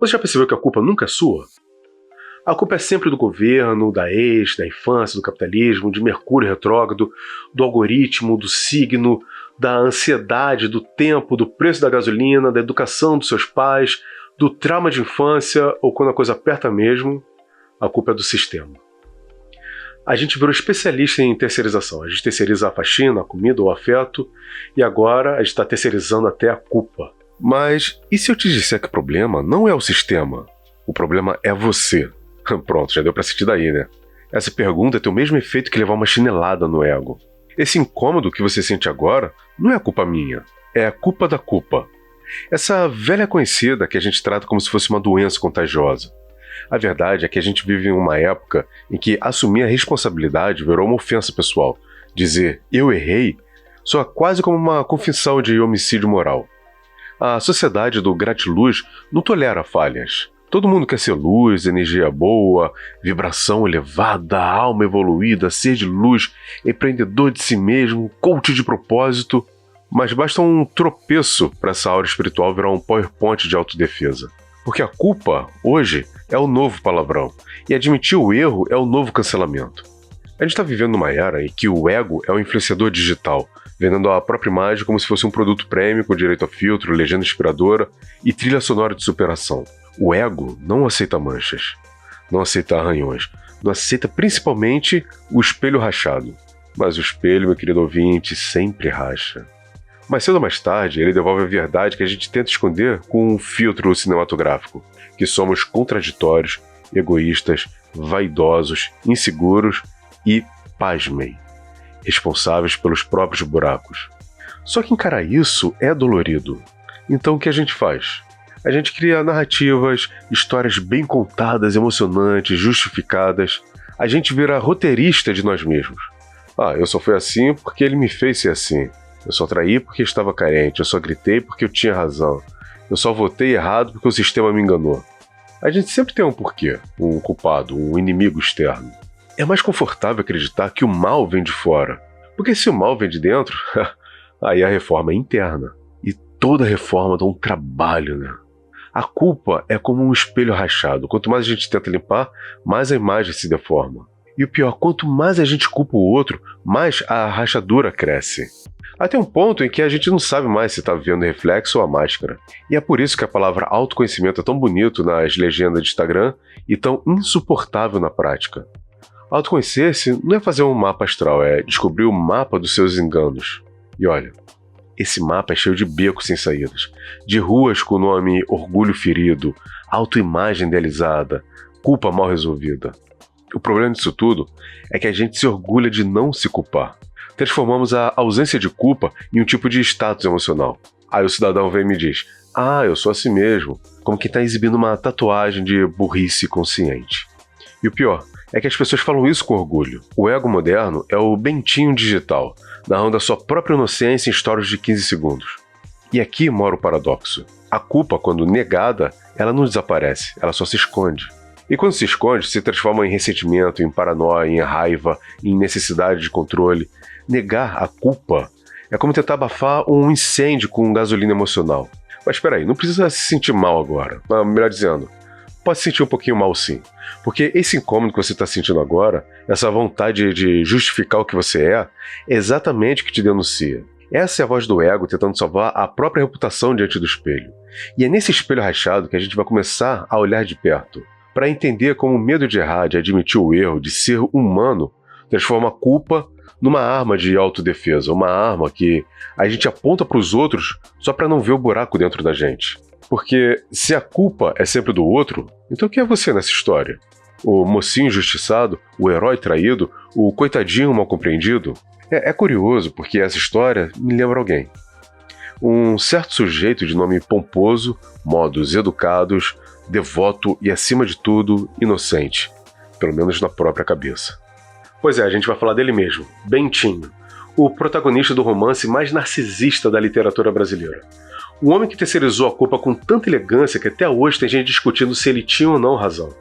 Você já percebeu que a culpa nunca é sua? A culpa é sempre do governo, da ex, da infância, do capitalismo, de Mercúrio retrógrado, do algoritmo, do signo, da ansiedade, do tempo, do preço da gasolina, da educação dos seus pais, do trauma de infância ou quando a coisa aperta mesmo, a culpa é do sistema. A gente virou especialista em terceirização. A gente terceiriza a faxina, a comida, o afeto e agora a gente está terceirizando até a culpa. Mas e se eu te disser que o problema não é o sistema? O problema é você. Pronto, já deu pra sentir daí, né? Essa pergunta tem o mesmo efeito que levar uma chinelada no ego. Esse incômodo que você sente agora não é culpa minha, é a culpa da culpa. Essa velha conhecida que a gente trata como se fosse uma doença contagiosa. A verdade é que a gente vive em uma época em que assumir a responsabilidade virou uma ofensa pessoal. Dizer eu errei soa quase como uma confissão de homicídio moral. A sociedade do gratiluz não tolera falhas. Todo mundo quer ser luz, energia boa, vibração elevada, alma evoluída, ser de luz, empreendedor de si mesmo, coach de propósito. Mas basta um tropeço para essa aura espiritual virar um PowerPoint de autodefesa. Porque a culpa, hoje, é o novo palavrão. E admitir o erro é o novo cancelamento. A gente está vivendo numa era em que o ego é o influenciador digital, vendendo a própria imagem como se fosse um produto premium com direito a filtro, legenda inspiradora e trilha sonora de superação. O ego não aceita manchas, não aceita arranhões, não aceita principalmente o espelho rachado. Mas o espelho, meu querido ouvinte, sempre racha. Mais cedo ou mais tarde, ele devolve a verdade que a gente tenta esconder com um filtro cinematográfico, que somos contraditórios, egoístas, vaidosos, inseguros e, pasmem, responsáveis pelos próprios buracos. Só que encarar isso é dolorido. Então o que a gente faz? A gente cria narrativas, histórias bem contadas, emocionantes, justificadas. A gente vira roteirista de nós mesmos. Eu só fui assim porque ele me fez ser assim. Eu só traí porque estava carente. Eu só gritei porque eu tinha razão. Eu só votei errado porque o sistema me enganou. A gente sempre tem um porquê, um culpado, um inimigo externo. É mais confortável acreditar que o mal vem de fora. Porque se o mal vem de dentro, aí a reforma é interna. E toda reforma dá um trabalho, né? A culpa é como um espelho rachado. Quanto mais a gente tenta limpar, mais a imagem se deforma. E o pior, quanto mais a gente culpa o outro, mais a rachadura cresce. Até um ponto em que a gente não sabe mais se está vendo reflexo ou a máscara. E é por isso que a palavra autoconhecimento é tão bonito nas legendas de Instagram e tão insuportável na prática. Autoconhecer-se não é fazer um mapa astral, é descobrir o mapa dos seus enganos. E olha, esse mapa é cheio de becos sem saídas, de ruas com o nome orgulho ferido, autoimagem idealizada, culpa mal resolvida. O problema disso tudo é que a gente se orgulha de não se culpar. Transformamos a ausência de culpa em um tipo de status emocional. Aí o cidadão vem e me diz, eu sou assim mesmo, como quem está exibindo uma tatuagem de burrice consciente. E o pior é que as pessoas falam isso com orgulho. O ego moderno é o Bentinho digital, narrando a sua própria inocência em stories de 15 segundos. E aqui mora o paradoxo. A culpa, quando negada, ela não desaparece, ela só se esconde. E quando se esconde, se transforma em ressentimento, em paranoia, em raiva, em necessidade de controle. Negar a culpa é como tentar abafar um incêndio com gasolina emocional. Mas espera aí, não precisa se sentir mal agora. Melhor dizendo, pode se sentir um pouquinho mal sim. Porque esse incômodo que você está sentindo agora, essa vontade de justificar o que você é exatamente o que te denuncia. Essa é a voz do ego tentando salvar a própria reputação diante do espelho. E é nesse espelho rachado que a gente vai começar a olhar de perto, para entender como o medo de errar, de admitir o erro, de ser humano, transforma a culpa numa arma de autodefesa, uma arma que a gente aponta para os outros só para não ver o buraco dentro da gente. Porque se a culpa é sempre do outro, então quem é você nessa história? O mocinho injustiçado, o herói traído, o coitadinho mal compreendido? É curioso porque essa história me lembra alguém. Um certo sujeito de nome pomposo, modos educados, devoto e, acima de tudo, inocente. Pelo menos na própria cabeça. Pois é, a gente vai falar dele mesmo, Bentinho, o protagonista do romance mais narcisista da literatura brasileira. Um homem que terceirizou a culpa com tanta elegância que até hoje tem gente discutindo se ele tinha ou não razão.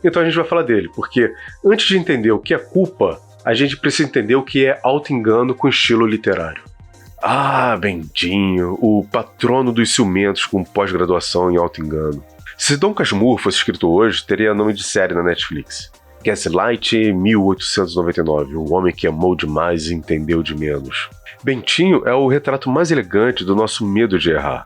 Então a gente vai falar dele, porque antes de entender o que é culpa, a gente precisa entender o que é auto-engano com estilo literário. Bentinho, o patrono dos ciumentos com pós-graduação em auto-engano. Se Dom Casmurro fosse escrito hoje, teria nome de série na Netflix. Gaslight 1899, o homem que amou demais e entendeu de menos. Bentinho é o retrato mais elegante do nosso medo de errar,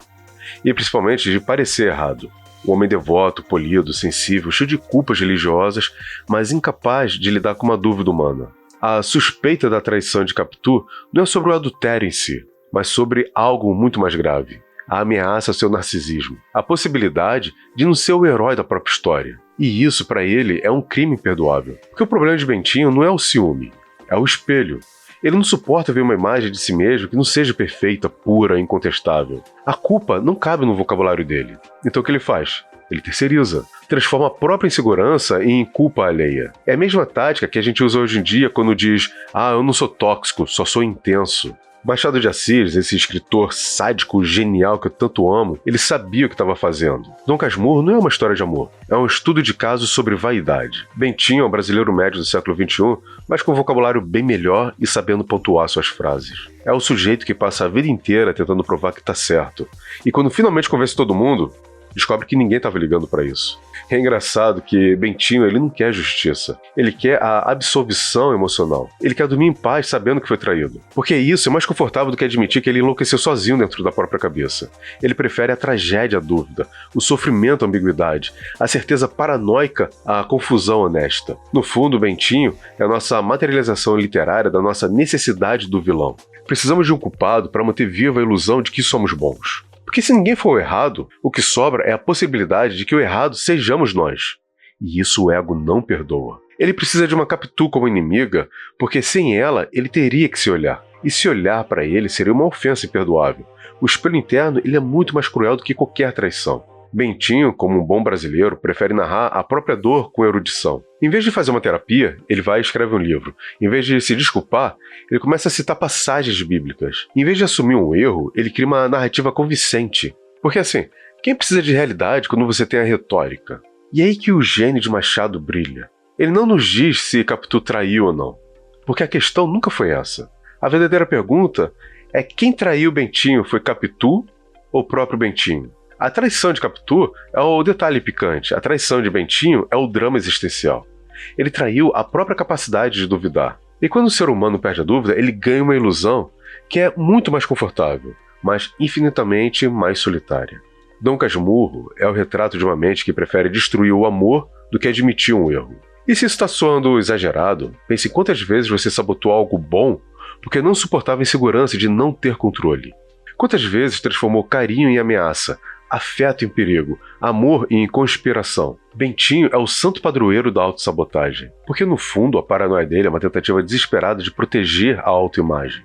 e principalmente de parecer errado. O homem devoto, polido, sensível, cheio de culpas religiosas, mas incapaz de lidar com uma dúvida humana. A suspeita da traição de Capitu não é sobre o adultério em si, mas sobre algo muito mais grave. A ameaça ao seu narcisismo, a possibilidade de não ser o herói da própria história. E isso, para ele, é um crime imperdoável. Porque o problema de Bentinho não é o ciúme, é o espelho. Ele não suporta ver uma imagem de si mesmo que não seja perfeita, pura, incontestável. A culpa não cabe no vocabulário dele. Então o que ele faz? Ele terceiriza, transforma a própria insegurança em culpa alheia. É a mesma tática que a gente usa hoje em dia quando diz eu não sou tóxico, só sou intenso. Machado de Assis, esse escritor sádico genial que eu tanto amo, ele sabia o que estava fazendo. Dom Casmurro não é uma história de amor, é um estudo de caso sobre vaidade. Bentinho é um brasileiro médio do século XXI, mas com um vocabulário bem melhor e sabendo pontuar suas frases. É o sujeito que passa a vida inteira tentando provar que está certo, e quando finalmente convence todo mundo, descobre que ninguém estava ligando para isso. É engraçado que Bentinho ele não quer justiça, ele quer a absolvição emocional. Ele quer dormir em paz sabendo que foi traído. Porque isso é mais confortável do que admitir que ele enlouqueceu sozinho dentro da própria cabeça. Ele prefere a tragédia à dúvida, o sofrimento à ambiguidade, a certeza paranoica à confusão honesta. No fundo, Bentinho é a nossa materialização literária da nossa necessidade do vilão. Precisamos de um culpado para manter viva a ilusão de que somos bons. Porque se ninguém for o errado, o que sobra é a possibilidade de que o errado sejamos nós. E isso o ego não perdoa. Ele precisa de uma Capitu como inimiga, porque sem ela ele teria que se olhar. E se olhar para ele seria uma ofensa imperdoável. O espelho interno ele é muito mais cruel do que qualquer traição. Bentinho, como um bom brasileiro, prefere narrar a própria dor com erudição. Em vez de fazer uma terapia, ele vai e escreve um livro. Em vez de se desculpar, ele começa a citar passagens bíblicas. Em vez de assumir um erro, ele cria uma narrativa convincente. Porque assim, quem precisa de realidade quando você tem a retórica? E é aí que o gênio de Machado brilha. Ele não nos diz se Capitu traiu ou não. Porque a questão nunca foi essa. A verdadeira pergunta é quem traiu Bentinho, foi Capitu ou o próprio Bentinho? A traição de Capitu é o detalhe picante, a traição de Bentinho é o drama existencial. Ele traiu a própria capacidade de duvidar. E quando o ser humano perde a dúvida, ele ganha uma ilusão que é muito mais confortável, mas infinitamente mais solitária. Dom Casmurro é o retrato de uma mente que prefere destruir o amor do que admitir um erro. E se isso está soando exagerado, pense quantas vezes você sabotou algo bom porque não suportava a insegurança de não ter controle. Quantas vezes transformou carinho em ameaça, afeto em perigo, amor em conspiração. Bentinho é o santo padroeiro da autossabotagem, porque no fundo a paranoia dele é uma tentativa desesperada de proteger a autoimagem.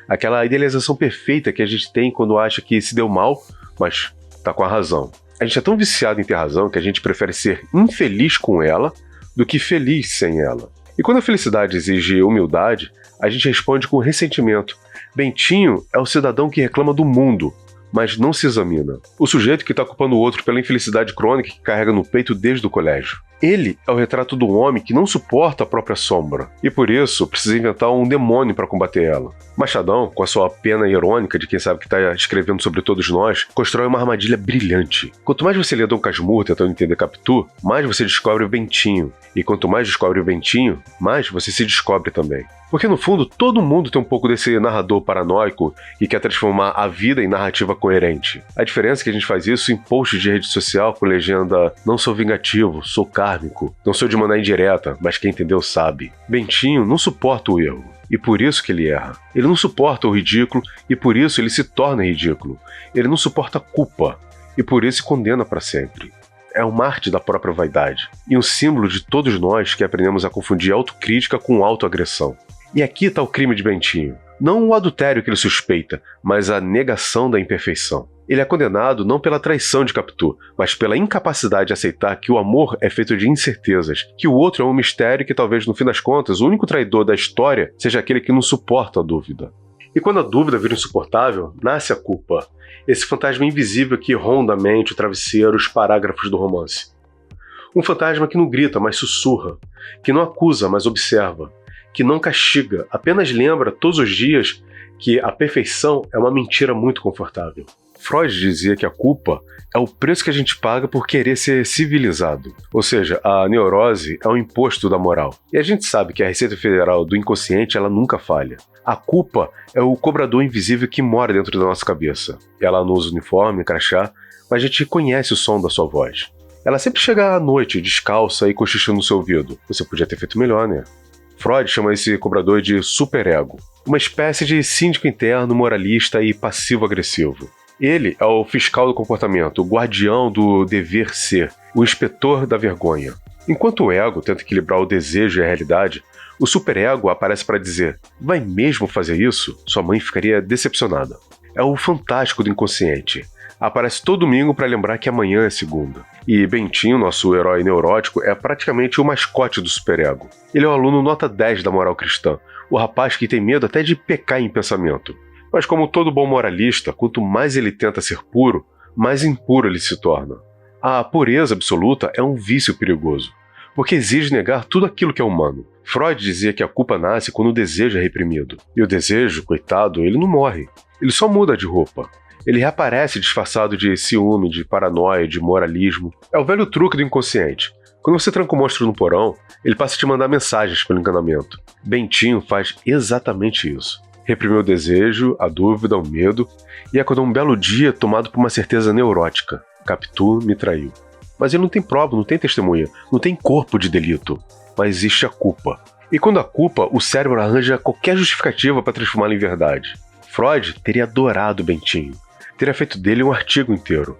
Aquela idealização perfeita que a gente tem quando acha que se deu mal, mas tá com a razão. A gente é tão viciado em ter razão que a gente prefere ser infeliz com ela do que feliz sem ela. E quando a felicidade exige humildade, a gente responde com ressentimento. Bentinho é o cidadão que reclama do mundo, mas não se examina. O sujeito que está culpando o outro pela infelicidade crônica que carrega no peito desde o colégio. Ele é o retrato do homem que não suporta a própria sombra, e por isso precisa inventar um demônio para combater ela. Machadão, com a sua pena irônica de quem sabe que está escrevendo sobre todos nós, constrói uma armadilha brilhante. Quanto mais você lê Dom Casmurro tentando entender Capitu, mais você descobre o Bentinho. E quanto mais descobre o Bentinho, mais você se descobre também. Porque no fundo, todo mundo tem um pouco desse narrador paranoico que quer transformar a vida em narrativa coerente. A diferença é que a gente faz isso em posts de rede social com legenda "Não sou vingativo, sou kármico, não sou de mandar indireta, mas quem entendeu sabe". Bentinho não suporta o erro, e por isso que ele erra. Ele não suporta o ridículo, e por isso ele se torna ridículo. Ele não suporta a culpa, e por isso se condena para sempre. É um mártir da própria vaidade, e um símbolo de todos nós que aprendemos a confundir autocrítica com autoagressão. E aqui está o crime de Bentinho. Não o adultério que ele suspeita, mas a negação da imperfeição. Ele é condenado não pela traição de Capitu, mas pela incapacidade de aceitar que o amor é feito de incertezas, que o outro é um mistério e que talvez, no fim das contas, o único traidor da história seja aquele que não suporta a dúvida. E quando a dúvida vira insuportável, nasce a culpa. Esse fantasma invisível que ronda a mente, o travesseiro, os parágrafos do romance. Um fantasma que não grita, mas sussurra, que não acusa, mas observa, que não castiga, apenas lembra todos os dias que a perfeição é uma mentira muito confortável. Freud dizia que a culpa é o preço que a gente paga por querer ser civilizado. Ou seja, a neurose é um imposto da moral. E a gente sabe que a Receita Federal do inconsciente ela nunca falha. A culpa é o cobrador invisível que mora dentro da nossa cabeça. Ela não usa uniforme, crachá, mas a gente conhece o som da sua voz. Ela sempre chega à noite, descalça e cochichando no seu ouvido. Você podia ter feito melhor, né? Freud chama esse cobrador de superego, uma espécie de síndico interno, moralista e passivo-agressivo. Ele é o fiscal do comportamento, o guardião do dever ser, o inspetor da vergonha. Enquanto o ego tenta equilibrar o desejo e a realidade, o superego aparece para dizer: vai mesmo fazer isso? Sua mãe ficaria decepcionada. É o fantástico do inconsciente. Aparece todo domingo para lembrar que amanhã é segunda. E Bentinho, nosso herói neurótico, é praticamente o mascote do superego. Ele é o aluno nota 10 da moral cristã, o rapaz que tem medo até de pecar em pensamento. Mas como todo bom moralista, quanto mais ele tenta ser puro, mais impuro ele se torna. A pureza absoluta é um vício perigoso, porque exige negar tudo aquilo que é humano. Freud dizia que a culpa nasce quando o desejo é reprimido. E o desejo, coitado, ele não morre. Ele só muda de roupa. Ele reaparece disfarçado de ciúme, de paranoia, de moralismo. É o velho truque do inconsciente. Quando você tranca o monstro no porão, ele passa a te mandar mensagens pelo encanamento. Bentinho faz exatamente isso. Reprimiu o desejo, a dúvida, o medo, e acordou um belo dia tomado por uma certeza neurótica. Capitu me traiu. Mas ele não tem prova, não tem testemunha, não tem corpo de delito. Mas existe a culpa. E quando a culpa, o cérebro arranja qualquer justificativa para transformá-la em verdade. Freud teria adorado Bentinho. Teria feito dele um artigo inteiro.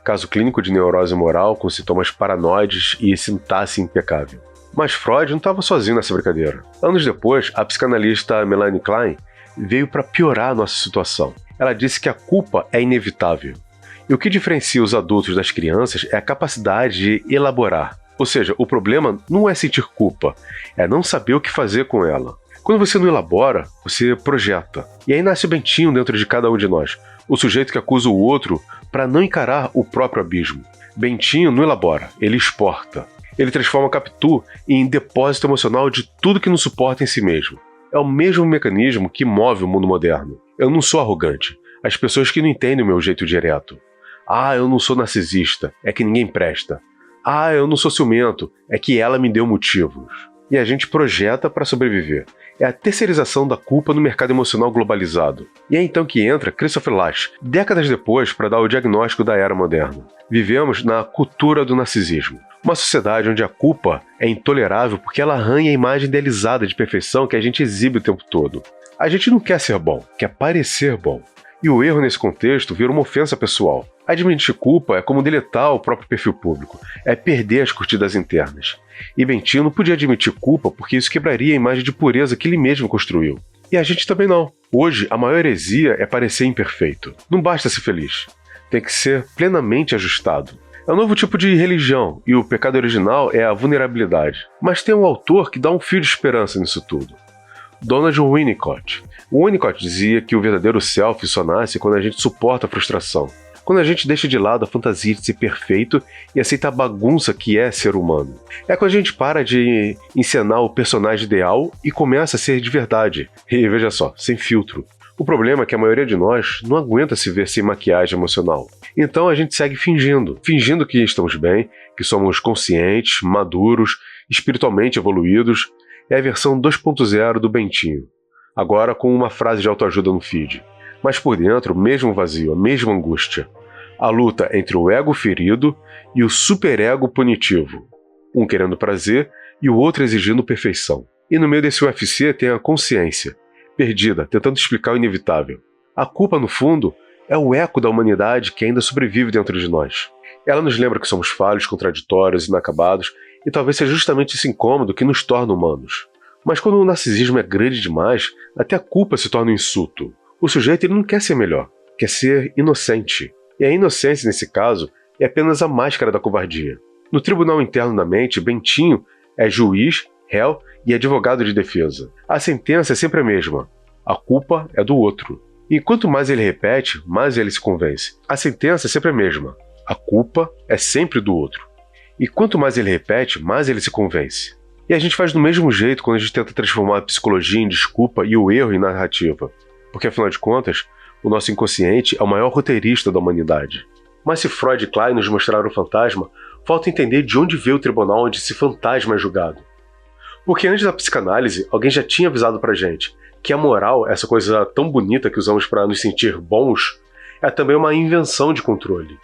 Caso clínico de neurose moral com sintomas paranoides e sintaxe impecável. Mas Freud não estava sozinho nessa brincadeira. Anos depois, a psicanalista Melanie Klein veio para piorar a nossa situação. Ela disse que a culpa é inevitável. E o que diferencia os adultos das crianças é a capacidade de elaborar. Ou seja, o problema não é sentir culpa, é não saber o que fazer com ela. Quando você não elabora, você projeta. E aí nasce o Bentinho dentro de cada um de nós, o sujeito que acusa o outro para não encarar o próprio abismo. Bentinho não elabora, ele exporta. Ele transforma a Capitu em depósito emocional de tudo que não suporta em si mesmo. É o mesmo mecanismo que move o mundo moderno. Eu não sou arrogante. As pessoas que não entendem o meu jeito direto. Ah, eu não sou narcisista. É que ninguém presta. Ah, eu não sou ciumento. É que ela me deu motivos. E a gente projeta para sobreviver. É a terceirização da culpa no mercado emocional globalizado. E é então que entra Christopher Lasch, décadas depois, para dar o diagnóstico da era moderna. Vivemos na cultura do narcisismo. Uma sociedade onde a culpa é intolerável porque ela arranha a imagem idealizada de perfeição que a gente exibe o tempo todo. A gente não quer ser bom, quer parecer bom. E o erro nesse contexto vira uma ofensa pessoal. Admitir culpa é como deletar o próprio perfil público, é perder as curtidas internas. E Bentinho não podia admitir culpa porque isso quebraria a imagem de pureza que ele mesmo construiu. E a gente também não. Hoje, a maior heresia é parecer imperfeito. Não basta ser feliz. Tem que ser plenamente ajustado. É um novo tipo de religião, e o pecado original é a vulnerabilidade. Mas tem um autor que dá um fio de esperança nisso tudo. Donald Winnicott. O Winnicott dizia que o verdadeiro self só nasce quando a gente suporta a frustração. Quando a gente deixa de lado a fantasia de ser perfeito e aceita a bagunça que é ser humano. É quando a gente para de encenar o personagem ideal e começa a ser de verdade. E veja só, sem filtro. O problema é que a maioria de nós não aguenta se ver sem maquiagem emocional. Então a gente segue fingindo que estamos bem, que somos conscientes, maduros, espiritualmente evoluídos. É a versão 2.0 do Bentinho. Agora com uma frase de autoajuda no feed. Mas por dentro, o mesmo vazio, a mesma angústia. A luta entre o ego ferido e o superego punitivo. Um querendo prazer e o outro exigindo perfeição. E no meio desse UFC tem a consciência, perdida, tentando explicar o inevitável. A culpa, no fundo, é o eco da humanidade que ainda sobrevive dentro de nós. Ela nos lembra que somos falhos, contraditórios, inacabados, e talvez seja justamente esse incômodo que nos torna humanos. Mas quando o narcisismo é grande demais, até a culpa se torna um insulto. O sujeito ele não quer ser melhor, quer ser inocente. E a inocência, nesse caso, é apenas a máscara da covardia. No tribunal interno da mente, Bentinho é juiz, réu e advogado de defesa. A sentença é sempre a mesma. A culpa é do outro. E quanto mais ele repete, mais ele se convence. A sentença é sempre a mesma. A culpa é sempre do outro. E quanto mais ele repete, mais ele se convence. E a gente faz do mesmo jeito quando a gente tenta transformar a psicologia em desculpa e o erro em narrativa. Porque, afinal de contas, o nosso inconsciente é o maior roteirista da humanidade. Mas se Freud e Klein nos mostraram o fantasma, falta entender de onde veio o tribunal onde esse fantasma é julgado. Porque antes da psicanálise, alguém já tinha avisado pra gente que a moral, essa coisa tão bonita que usamos para nos sentir bons, é também uma invenção de controle.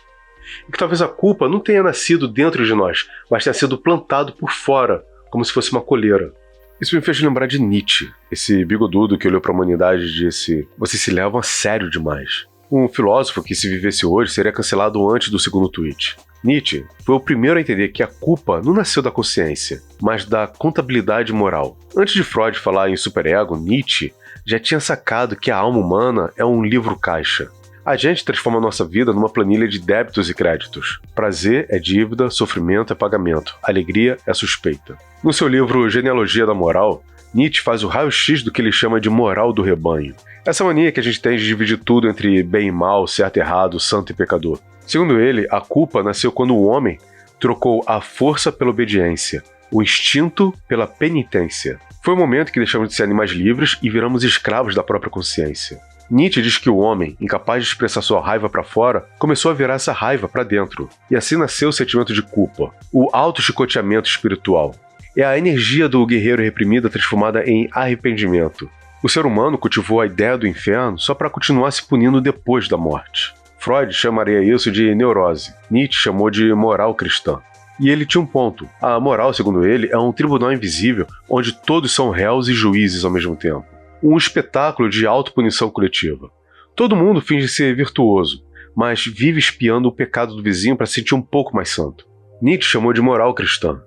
E que talvez a culpa não tenha nascido dentro de nós, mas tenha sido plantado por fora, como se fosse uma coleira. Isso me fez lembrar de Nietzsche, esse bigodudo que olhou para a humanidade e disse: "Vocês se levam a sério demais." Um filósofo que, se vivesse hoje, seria cancelado antes do segundo tweet. Nietzsche foi o primeiro a entender que a culpa não nasceu da consciência, mas da contabilidade moral. Antes de Freud falar em superego, Nietzsche já tinha sacado que a alma humana é um livro-caixa. A gente transforma a nossa vida numa planilha de débitos e créditos. Prazer é dívida, sofrimento é pagamento, alegria é suspeita. No seu livro Genealogia da Moral, Nietzsche faz o raio-x do que ele chama de moral do rebanho. Essa mania que a gente tem de dividir tudo entre bem e mal, certo e errado, santo e pecador. Segundo ele, a culpa nasceu quando o homem trocou a força pela obediência, o instinto pela penitência. Foi o momento que deixamos de ser animais livres e viramos escravos da própria consciência. Nietzsche diz que o homem, incapaz de expressar sua raiva para fora, começou a virar essa raiva para dentro. E assim nasceu o sentimento de culpa, o auto-chicoteamento espiritual. É a energia do guerreiro reprimida transformada em arrependimento. O ser humano cultivou a ideia do inferno só para continuar se punindo depois da morte. Freud chamaria isso de neurose. Nietzsche chamou de moral cristã. E ele tinha um ponto. A moral, segundo ele, é um tribunal invisível onde todos são réus e juízes ao mesmo tempo. Um espetáculo de autopunição coletiva. Todo mundo finge ser virtuoso, mas vive espiando o pecado do vizinho para se sentir um pouco mais santo. Nietzsche chamou de moral cristã.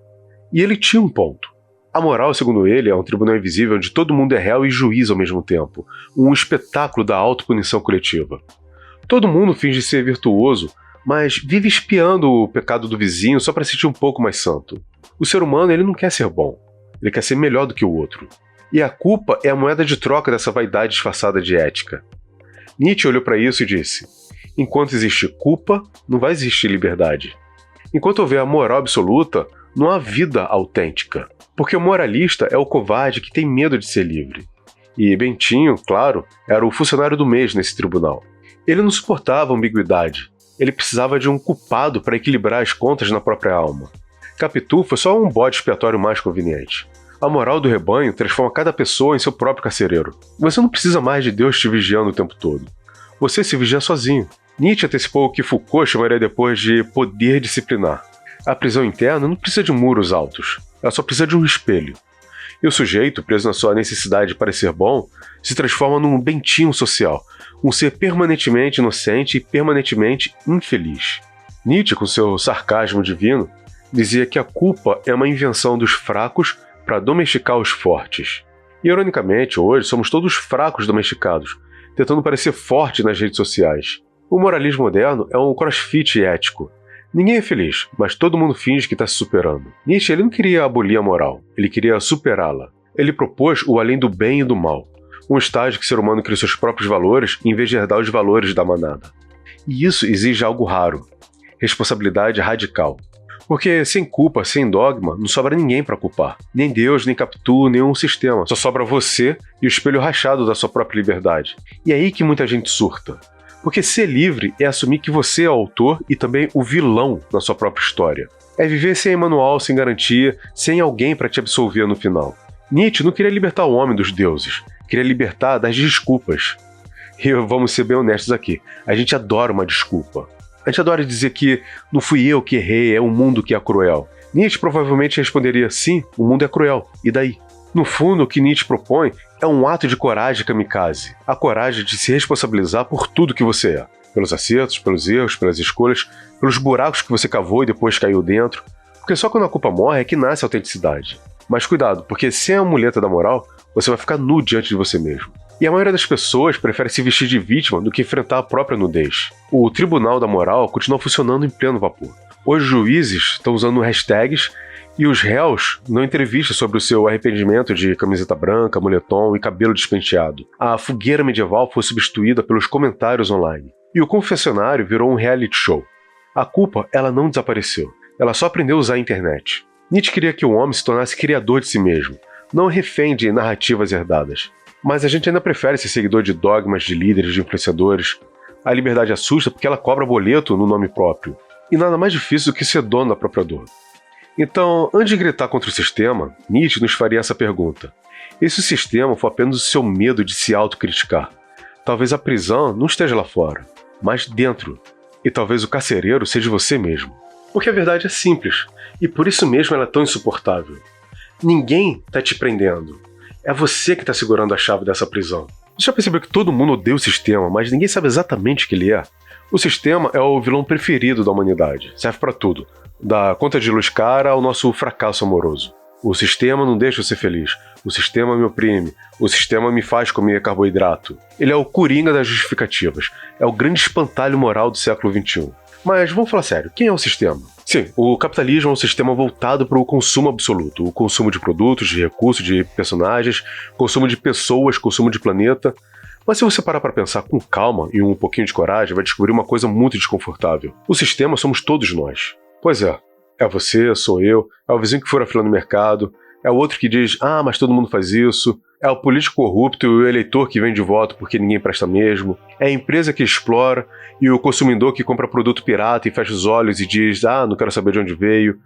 E ele tinha um ponto. A moral, segundo ele, é um tribunal invisível onde todo mundo é réu e juiz ao mesmo tempo. Um espetáculo da autopunição coletiva. Todo mundo finge ser virtuoso, mas vive espiando o pecado do vizinho só para se sentir um pouco mais santo. O ser humano, ele não quer ser bom. Ele quer ser melhor do que o outro. E a culpa é a moeda de troca dessa vaidade disfarçada de ética. Nietzsche olhou para isso e disse: enquanto existe culpa, não vai existir liberdade. Enquanto houver a moral absoluta, não há vida autêntica. Porque o moralista é o covarde que tem medo de ser livre. E Bentinho, claro, era o funcionário do mês nesse tribunal. Ele não suportava ambiguidade. Ele precisava de um culpado para equilibrar as contas na própria alma. Capitu foi só um bode expiatório mais conveniente. A moral do rebanho transforma cada pessoa em seu próprio carcereiro. Você não precisa mais de Deus te vigiando o tempo todo. Você se vigia sozinho. Nietzsche antecipou o que Foucault chamaria depois de poder disciplinar. A prisão interna não precisa de muros altos. Ela só precisa de um espelho. E o sujeito, preso na sua necessidade de parecer bom, se transforma num bentinho social, um ser permanentemente inocente e permanentemente infeliz. Nietzsche, com seu sarcasmo divino, dizia que a culpa é uma invenção dos fracos para domesticar os fortes. E, ironicamente, hoje somos todos fracos domesticados, tentando parecer forte nas redes sociais. O moralismo moderno é um crossfit ético. Ninguém é feliz, mas todo mundo finge que está se superando. Nietzsche ele não queria abolir a moral, ele queria superá-la. Ele propôs o além do bem e do mal, um estágio que o ser humano cria seus próprios valores em vez de herdar os valores da manada. E isso exige algo raro, responsabilidade radical. Porque sem culpa, sem dogma, não sobra ninguém para culpar. Nem Deus, nem Capitu, nenhum sistema. Só sobra você e o espelho rachado da sua própria liberdade. E é aí que muita gente surta. Porque ser livre é assumir que você é o autor e também o vilão da sua própria história. É viver sem manual, sem garantia, sem alguém para te absolver no final. Nietzsche não queria libertar o homem dos deuses, queria libertar das desculpas. E vamos ser bem honestos aqui, a gente adora uma desculpa. A gente adora dizer que não fui eu que errei, é o mundo que é cruel. Nietzsche provavelmente responderia: sim, o mundo é cruel, e daí? No fundo, o que Nietzsche propõe é um ato de coragem kamikaze. A coragem de se responsabilizar por tudo que você é. Pelos acertos, pelos erros, pelas escolhas, pelos buracos que você cavou e depois caiu dentro. Porque só quando a culpa morre é que nasce a autenticidade. Mas cuidado, porque sem a muleta da moral, você vai ficar nu diante de você mesmo. E a maioria das pessoas prefere se vestir de vítima do que enfrentar a própria nudez. O Tribunal da Moral continua funcionando em pleno vapor. Hoje os juízes estão usando hashtags e os réus dão entrevistas sobre o seu arrependimento de camiseta branca, moletom e cabelo despenteado. A fogueira medieval foi substituída pelos comentários online. E o confessionário virou um reality show. A culpa, ela não desapareceu. Ela só aprendeu a usar a internet. Nietzsche queria que o homem se tornasse criador de si mesmo, não refém de narrativas herdadas. Mas a gente ainda prefere ser seguidor de dogmas, de líderes, de influenciadores. A liberdade assusta porque ela cobra boleto no nome próprio. E nada mais difícil do que ser dono da própria dor. Então, antes de gritar contra o sistema, Nietzsche nos faria essa pergunta. E se o sistema for apenas o seu medo de se autocriticar? Talvez a prisão não esteja lá fora, mas dentro. E talvez o carcereiro seja você mesmo. Porque a verdade é simples, e por isso mesmo ela é tão insuportável. Ninguém está te prendendo. É você que está segurando a chave dessa prisão. Você já percebeu que todo mundo odeia o sistema, mas ninguém sabe exatamente o que ele é? O sistema é o vilão preferido da humanidade. Serve para tudo. Da conta de luz cara ao nosso fracasso amoroso. O sistema não deixa eu ser feliz. O sistema me oprime. O sistema me faz comer carboidrato. Ele é o coringa das justificativas. É o grande espantalho moral do século XXI. Mas vamos falar sério, quem é o sistema? Sim, o capitalismo é um sistema voltado para o consumo absoluto. O consumo de produtos, de recursos, de personagens, consumo de pessoas, consumo de planeta. Mas se você parar para pensar com calma e um pouquinho de coragem, vai descobrir uma coisa muito desconfortável. O sistema somos todos nós. Pois é. É você, sou eu, é o vizinho que fura a fila no mercado, é o outro que diz, mas todo mundo faz isso, é o político corrupto e o eleitor que vende voto porque ninguém presta mesmo, é a empresa que explora e o consumidor que compra produto pirata e fecha os olhos e diz, não quero saber de onde veio.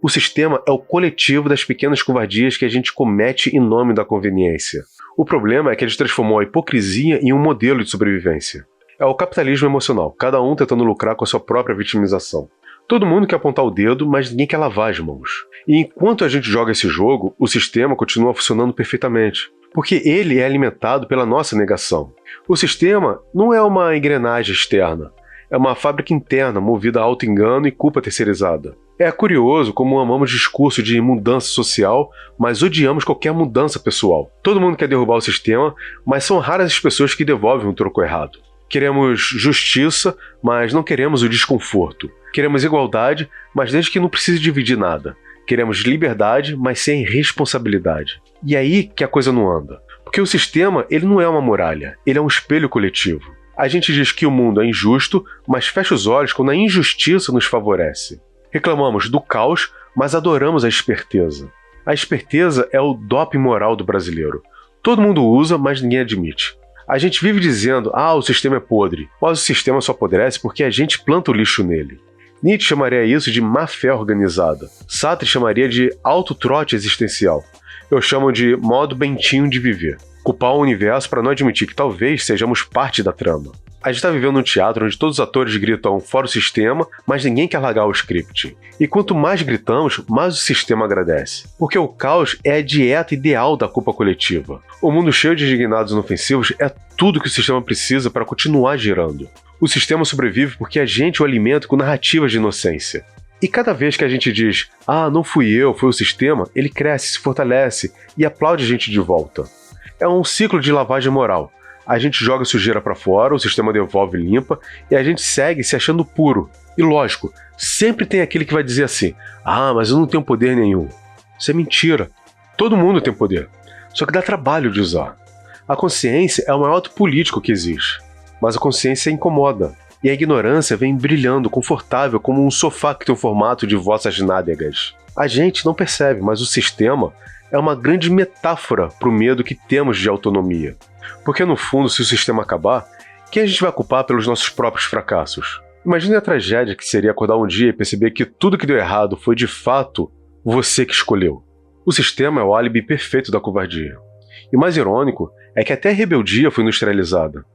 O sistema é o coletivo das pequenas covardias que a gente comete em nome da conveniência. O problema é que ele transformou a hipocrisia em um modelo de sobrevivência. É o capitalismo emocional, cada um tentando lucrar com a sua própria vitimização. Todo mundo quer apontar o dedo, mas ninguém quer lavar as mãos. E enquanto a gente joga esse jogo, o sistema continua funcionando perfeitamente. Porque ele é alimentado pela nossa negação. O sistema não é uma engrenagem externa. É uma fábrica interna movida a auto-engano e culpa terceirizada. É curioso como amamos discurso de mudança social, mas odiamos qualquer mudança pessoal. Todo mundo quer derrubar o sistema, mas são raras as pessoas que devolvem um troco errado. Queremos justiça, mas não queremos o desconforto. Queremos igualdade, mas desde que não precise dividir nada. Queremos liberdade, mas sem responsabilidade. E aí que a coisa não anda. Porque o sistema, ele não é uma muralha, ele é um espelho coletivo. A gente diz que o mundo é injusto, mas fecha os olhos quando a injustiça nos favorece. Reclamamos do caos, mas adoramos a esperteza. A esperteza é o doping moral do brasileiro. Todo mundo usa, mas ninguém admite. A gente vive dizendo, o sistema é podre, mas o sistema só apodrece porque a gente planta o lixo nele. Nietzsche chamaria isso de má-fé organizada. Sartre chamaria de autotrote existencial. Eu chamo de modo bentinho de viver. Culpar o universo para não admitir que talvez sejamos parte da trama. A gente está vivendo um teatro onde todos os atores gritam fora o sistema, mas ninguém quer largar o script. E quanto mais gritamos, mais o sistema agradece. Porque o caos é a dieta ideal da culpa coletiva. O mundo cheio de indignados inofensivos é tudo que o sistema precisa para continuar girando. O sistema sobrevive porque a gente o alimenta com narrativas de inocência. E cada vez que a gente diz, não fui eu, foi o sistema, ele cresce, se fortalece e aplaude a gente de volta. É um ciclo de lavagem moral. A gente joga sujeira pra fora, o sistema devolve e limpa, e a gente segue se achando puro. E lógico, sempre tem aquele que vai dizer assim, mas eu não tenho poder nenhum. Isso é mentira. Todo mundo tem poder. Só que dá trabalho de usar. A consciência é o maior ato político que existe. Mas a consciência incomoda. E a ignorância vem brilhando, confortável, como um sofá que tem o formato de vossas nádegas. A gente não percebe, mas o sistema é uma grande metáfora para o medo que temos de autonomia. Porque no fundo, se o sistema acabar, quem a gente vai culpar pelos nossos próprios fracassos? Imagine a tragédia que seria acordar um dia e perceber que tudo que deu errado foi de fato você que escolheu. O sistema é o álibi perfeito da covardia. E o mais irônico é que até a rebeldia foi industrializada.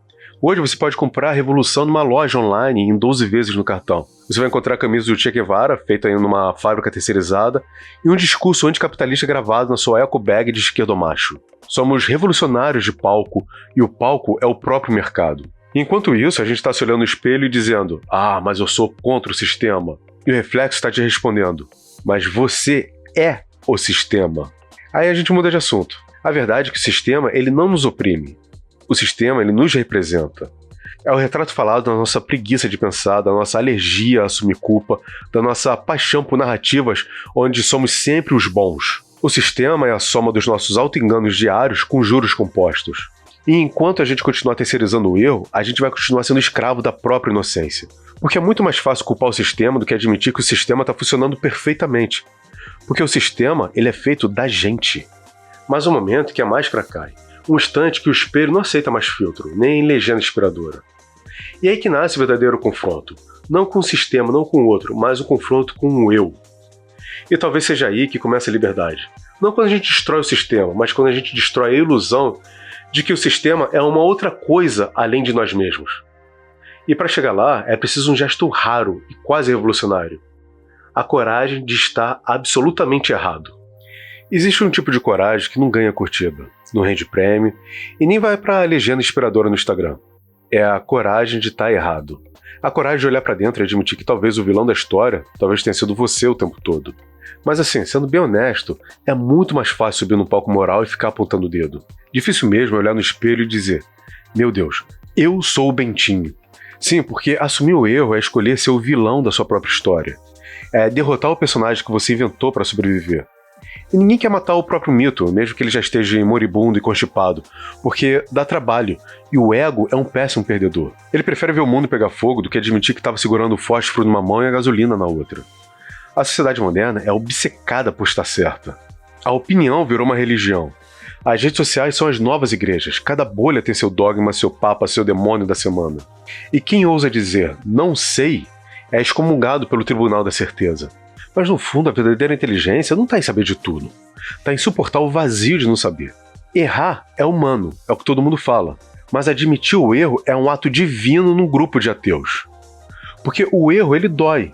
Hoje você pode comprar a revolução numa loja online em 12 vezes no cartão. Você vai encontrar a camisa do Che Guevara, feita em uma fábrica terceirizada, e um discurso anticapitalista gravado na sua eco bag de esquerdomacho. Somos revolucionários de palco, e o palco é o próprio mercado. Enquanto isso, a gente está se olhando no espelho e dizendo, mas eu sou contra o sistema. E o reflexo está te respondendo, mas você é o sistema. Aí a gente muda de assunto. A verdade é que o sistema, ele não nos oprime. O sistema, ele nos representa. É o retrato falado da nossa preguiça de pensar, da nossa alergia a assumir culpa, da nossa paixão por narrativas onde somos sempre os bons. O sistema é a soma dos nossos auto-enganos diários com juros compostos. E enquanto a gente continuar terceirizando o erro, a gente vai continuar sendo escravo da própria inocência. Porque é muito mais fácil culpar o sistema do que admitir que o sistema está funcionando perfeitamente. Porque o sistema, ele é feito da gente. Mas o momento que a máscara cai, Um instante que o espelho não aceita mais filtro, nem legenda inspiradora. E é aí que nasce o verdadeiro confronto. Não com o sistema, não com o outro, mas o confronto com o eu. E talvez seja aí que começa a liberdade. Não quando a gente destrói o sistema, mas quando a gente destrói a ilusão de que o sistema é uma outra coisa além de nós mesmos. E para chegar lá, é preciso um gesto raro e quase revolucionário. A coragem de estar absolutamente errado. Existe um tipo de coragem que não ganha curtida, não rende prêmio e nem vai para a legenda inspiradora no Instagram. É a coragem de estar errado. A coragem de olhar para dentro e admitir que talvez o vilão da história talvez tenha sido você o tempo todo. Mas assim, sendo bem honesto, é muito mais fácil subir no palco moral e ficar apontando o dedo. Difícil mesmo é olhar no espelho e dizer: meu Deus, eu sou o Bentinho. Sim, porque assumir o erro é escolher ser o vilão da sua própria história. É derrotar o personagem que você inventou para sobreviver. E ninguém quer matar o próprio mito, mesmo que ele já esteja moribundo e constipado, porque dá trabalho, e o ego é um péssimo perdedor. Ele prefere ver o mundo pegar fogo do que admitir que estava segurando o fósforo numa mão e a gasolina na outra. A sociedade moderna é obcecada por estar certa. A opinião virou uma religião. As redes sociais são as novas igrejas, cada bolha tem seu dogma, seu papa, seu demônio da semana. E quem ousa dizer "não sei" é excomungado pelo tribunal da certeza. Mas no fundo, a verdadeira inteligência não está em saber de tudo. Está em suportar o vazio de não saber. Errar é humano, é o que todo mundo fala. Mas admitir o erro é um ato divino num grupo de ateus. Porque o erro, ele dói.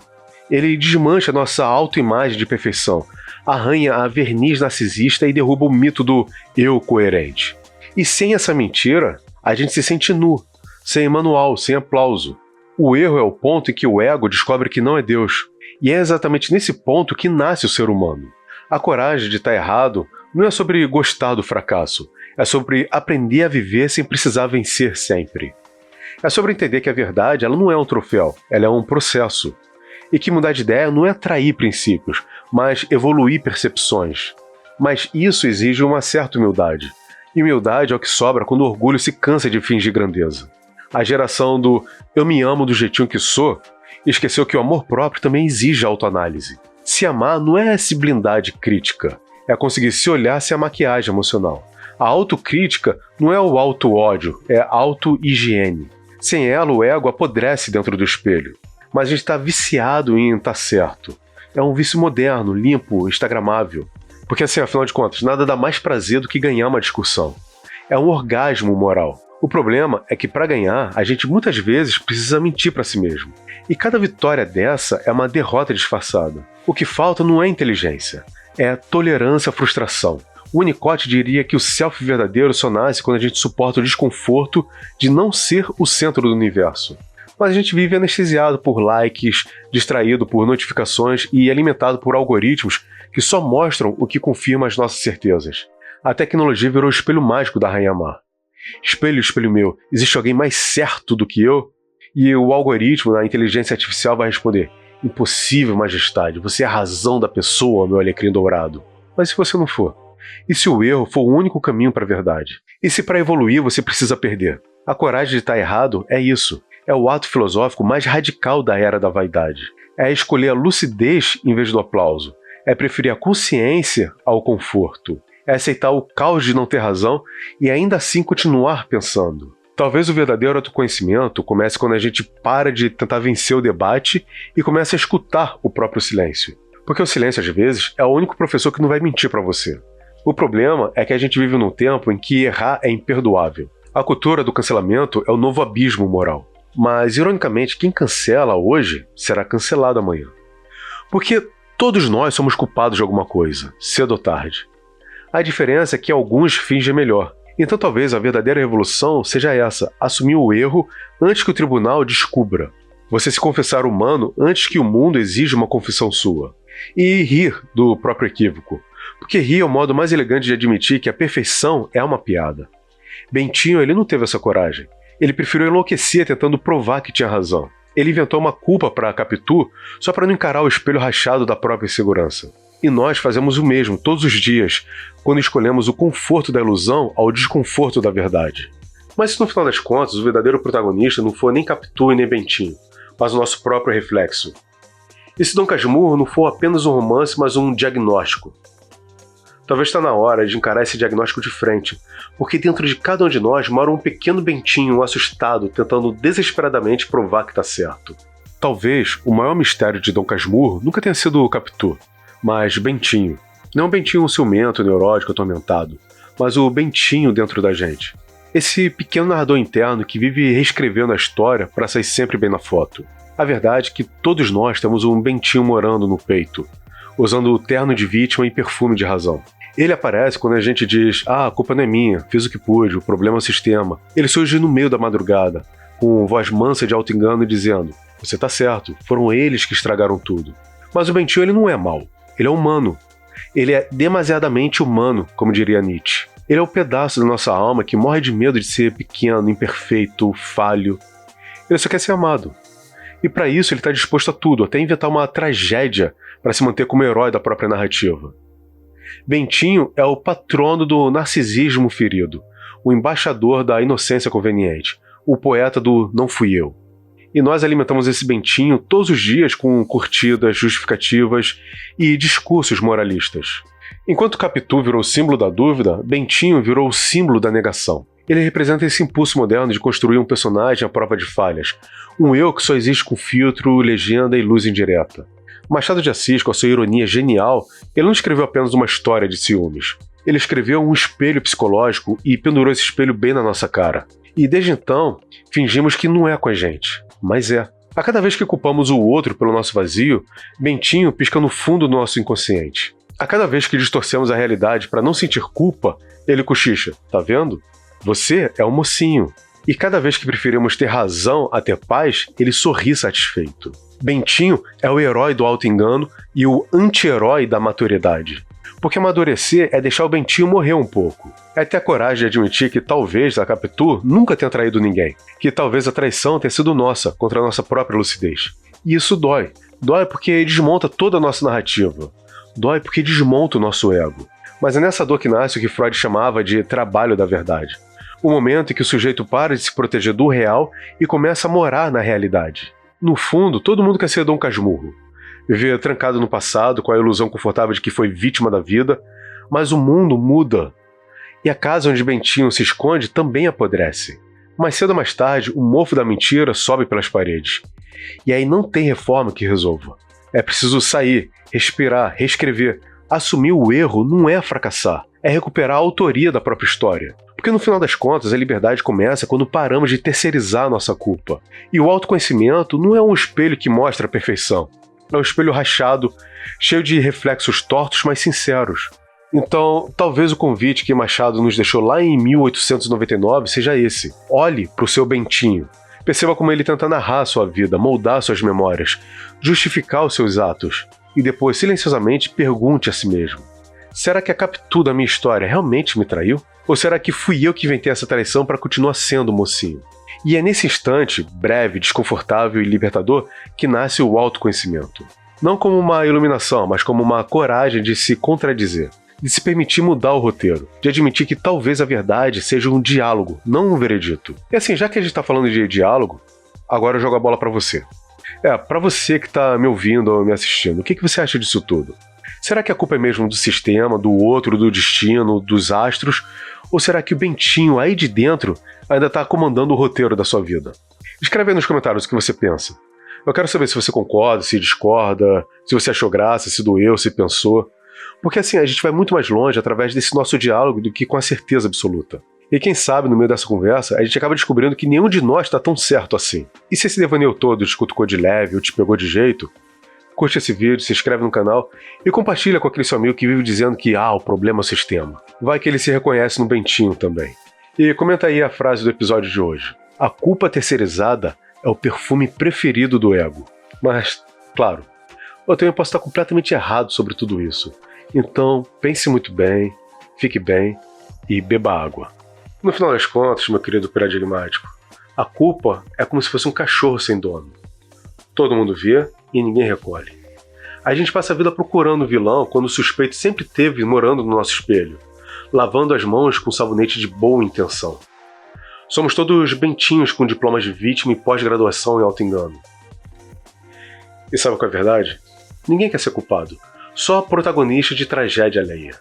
Ele desmancha a nossa autoimagem de perfeição, arranha a verniz narcisista e derruba o mito do eu coerente. E sem essa mentira, a gente se sente nu, sem manual, sem aplauso. O erro é o ponto em que o ego descobre que não é Deus. E é exatamente nesse ponto que nasce o ser humano. A coragem de estar errado não é sobre gostar do fracasso, é sobre aprender a viver sem precisar vencer sempre. É sobre entender que a verdade ela não é um troféu, ela é um processo. E que mudar de ideia não é atrair princípios, mas evoluir percepções. Mas isso exige uma certa humildade. E humildade é o que sobra quando o orgulho se cansa de fingir grandeza. A geração do "eu me amo do jeitinho que sou" esqueceu que o amor próprio também exige autoanálise. Se amar não é se blindar de crítica, é conseguir se olhar sem a maquiagem emocional. A autocrítica não é o auto-ódio, é auto-higiene. Sem ela, o ego apodrece dentro do espelho. Mas a gente está viciado em estar certo. É um vício moderno, limpo, instagramável. Porque assim, afinal de contas, nada dá mais prazer do que ganhar uma discussão. É um orgasmo moral. O problema é que para ganhar, a gente muitas vezes precisa mentir para si mesmo. E cada vitória dessa é uma derrota disfarçada. O que falta não é inteligência, é tolerância à frustração. O Winnicott diria que o self verdadeiro só nasce quando a gente suporta o desconforto de não ser o centro do universo. Mas a gente vive anestesiado por likes, distraído por notificações e alimentado por algoritmos que só mostram o que confirma as nossas certezas. A tecnologia virou o espelho mágico da Rainha Mar. Espelho, espelho meu, existe alguém mais certo do que eu? E o algoritmo da inteligência artificial vai responder: impossível, majestade, você é a razão da pessoa, meu alecrim dourado. Mas se você não for? E se o erro for o único caminho para a verdade? E se para evoluir você precisa perder? A coragem de estar errado é isso. É o ato filosófico mais radical da era da vaidade. É escolher a lucidez em vez do aplauso. É preferir a consciência ao conforto. É aceitar o caos de não ter razão e ainda assim continuar pensando. Talvez o verdadeiro autoconhecimento comece quando a gente para de tentar vencer o debate e começa a escutar o próprio silêncio. Porque o silêncio, às vezes, é o único professor que não vai mentir para você. O problema é que a gente vive num tempo em que errar é imperdoável. A cultura do cancelamento é o novo abismo moral. Mas, ironicamente, quem cancela hoje será cancelado amanhã. Porque todos nós somos culpados de alguma coisa, cedo ou tarde. A diferença é que alguns fingem melhor. Então talvez a verdadeira revolução seja essa: assumir o erro antes que o tribunal descubra. Você se confessar humano antes que o mundo exija uma confissão sua. E rir do próprio equívoco. Porque rir é o modo mais elegante de admitir que a perfeição é uma piada. Bentinho ele não teve essa coragem. Ele preferiu enlouquecer tentando provar que tinha razão. Ele inventou uma culpa para Capitu só para não encarar o espelho rachado da própria insegurança. E nós fazemos o mesmo todos os dias, quando escolhemos o conforto da ilusão ao desconforto da verdade. Mas se no final das contas o verdadeiro protagonista não for nem Capitu e nem Bentinho, mas o nosso próprio reflexo? E se Dom Casmurro não for apenas um romance, mas um diagnóstico? Talvez está na hora de encarar esse diagnóstico de frente, porque dentro de cada um de nós mora um pequeno Bentinho assustado tentando desesperadamente provar que está certo. Talvez o maior mistério de Dom Casmurro nunca tenha sido o Capitu, mas Bentinho. Não um Bentinho ciumento, neurótico, atormentado, mas o Bentinho dentro da gente. Esse pequeno narrador interno que vive reescrevendo a história para sair sempre bem na foto. A verdade é que todos nós temos um Bentinho morando no peito, usando o terno de vítima e perfume de razão. Ele aparece quando a gente diz: a culpa não é minha, fiz o que pude, o problema é o sistema. Ele surge no meio da madrugada, com voz mansa de auto-engano dizendo: você tá certo, foram eles que estragaram tudo. Mas o Bentinho ele não é mau, ele é humano. Ele é demasiadamente humano, como diria Nietzsche. Ele é o pedaço da nossa alma que morre de medo de ser pequeno, imperfeito, falho. Ele só quer ser amado. E para isso ele está disposto a tudo, até inventar uma tragédia para se manter como herói da própria narrativa. Bentinho é o patrono do narcisismo ferido, o embaixador da inocência conveniente, o poeta do não fui eu. E nós alimentamos esse Bentinho todos os dias com curtidas, justificativas e discursos moralistas. Enquanto Capitu virou o símbolo da dúvida, Bentinho virou o símbolo da negação. Ele representa esse impulso moderno de construir um personagem à prova de falhas, um eu que só existe com filtro, legenda e luz indireta. Machado de Assis, com a sua ironia genial, ele não escreveu apenas uma história de ciúmes. Ele escreveu um espelho psicológico e pendurou esse espelho bem na nossa cara. E desde então, fingimos que não é com a gente, mas é. A cada vez que culpamos o outro pelo nosso vazio, Bentinho pisca no fundo do nosso inconsciente. A cada vez que distorcemos a realidade para não sentir culpa, ele cochicha: tá vendo? Você é um mocinho. E cada vez que preferimos ter razão a ter paz, ele sorri satisfeito. Bentinho é o herói do auto-engano e o anti-herói da maturidade. Porque amadurecer é deixar o Bentinho morrer um pouco. É ter a coragem de admitir que talvez a Capitu nunca tenha traído ninguém. Que talvez a traição tenha sido nossa, contra a nossa própria lucidez. E isso dói. Dói porque desmonta toda a nossa narrativa. Dói porque desmonta o nosso ego. Mas é nessa dor que nasce o que Freud chamava de trabalho da verdade. O momento em que o sujeito para de se proteger do real e começa a morar na realidade. No fundo, todo mundo quer ser Dom Casmurro. Viver trancado no passado com a ilusão confortável de que foi vítima da vida, mas o mundo muda. E a casa onde Bentinho se esconde também apodrece. Mais cedo ou mais tarde, o mofo da mentira sobe pelas paredes. E aí não tem reforma que resolva. É preciso sair, respirar, reescrever. Assumir o erro não é fracassar, é recuperar a autoria da própria história. Porque no final das contas, a liberdade começa quando paramos de terceirizar a nossa culpa. E o autoconhecimento não é um espelho que mostra a perfeição. É um espelho rachado, cheio de reflexos tortos, mas sinceros. Então, talvez o convite que Machado nos deixou lá em 1899 seja esse. Olhe para o seu Bentinho. Perceba como ele tenta narrar a sua vida, moldar suas memórias, justificar os seus atos. E depois, silenciosamente, pergunte a si mesmo: será que a Capitu da minha história realmente me traiu? Ou será que fui eu que inventei essa traição para continuar sendo o mocinho? E é nesse instante, breve, desconfortável e libertador, que nasce o autoconhecimento. Não como uma iluminação, mas como uma coragem de se contradizer, de se permitir mudar o roteiro, de admitir que talvez a verdade seja um diálogo, não um veredito. E assim, já que a gente está falando de diálogo, agora eu jogo a bola para você. Para você que está me ouvindo ou me assistindo, o que você acha disso tudo? Será que a culpa é mesmo do sistema, do outro, do destino, dos astros? Ou será que o Bentinho aí de dentro ainda está comandando o roteiro da sua vida? Escreve aí nos comentários o que você pensa. Eu quero saber se você concorda, se discorda, se você achou graça, se doeu, se pensou. Porque assim, a gente vai muito mais longe através desse nosso diálogo do que com a certeza absoluta. E quem sabe, no meio dessa conversa, a gente acaba descobrindo que nenhum de nós está tão certo assim. E se esse devaneio todo te cutucou de leve ou te pegou de jeito, curte esse vídeo, se inscreve no canal e compartilha com aquele seu amigo que vive dizendo que o problema é o sistema. Vai que ele se reconhece no Bentinho também. E comenta aí a frase do episódio de hoje. A culpa terceirizada é o perfume preferido do ego. Mas, claro, eu também posso estar completamente errado sobre tudo isso. Então, pense muito bem, fique bem e beba água. No final das contas, meu querido paradigmático, a culpa é como se fosse um cachorro sem dono. Todo mundo vê e ninguém recolhe. A gente passa a vida procurando o vilão quando o suspeito sempre esteve morando no nosso espelho, lavando as mãos com sabonete de boa intenção. Somos todos bentinhos com diplomas de vítima e pós-graduação em auto-engano. E sabe qual é a verdade? Ninguém quer ser culpado, só protagonista de tragédia alheia.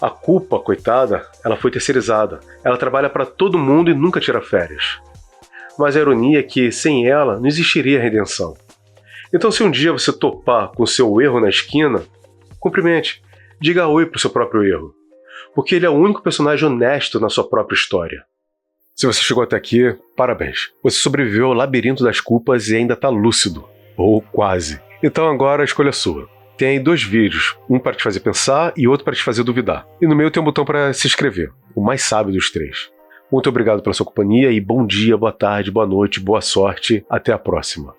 A culpa, coitada, ela foi terceirizada. Ela trabalha para todo mundo e nunca tira férias. Mas a ironia é que, sem ela, não existiria redenção. Então, se um dia você topar com o seu erro na esquina, cumprimente, diga oi pro seu próprio erro. Porque ele é o único personagem honesto na sua própria história. Se você chegou até aqui, parabéns. Você sobreviveu ao labirinto das culpas e ainda está lúcido. Ou quase. Então agora a escolha é sua. Tem aí 2 vídeos, um para te fazer pensar e outro para te fazer duvidar. E no meio tem um botão para se inscrever, o mais sábio dos 3. Muito obrigado pela sua companhia e bom dia, boa tarde, boa noite, boa sorte. Até a próxima.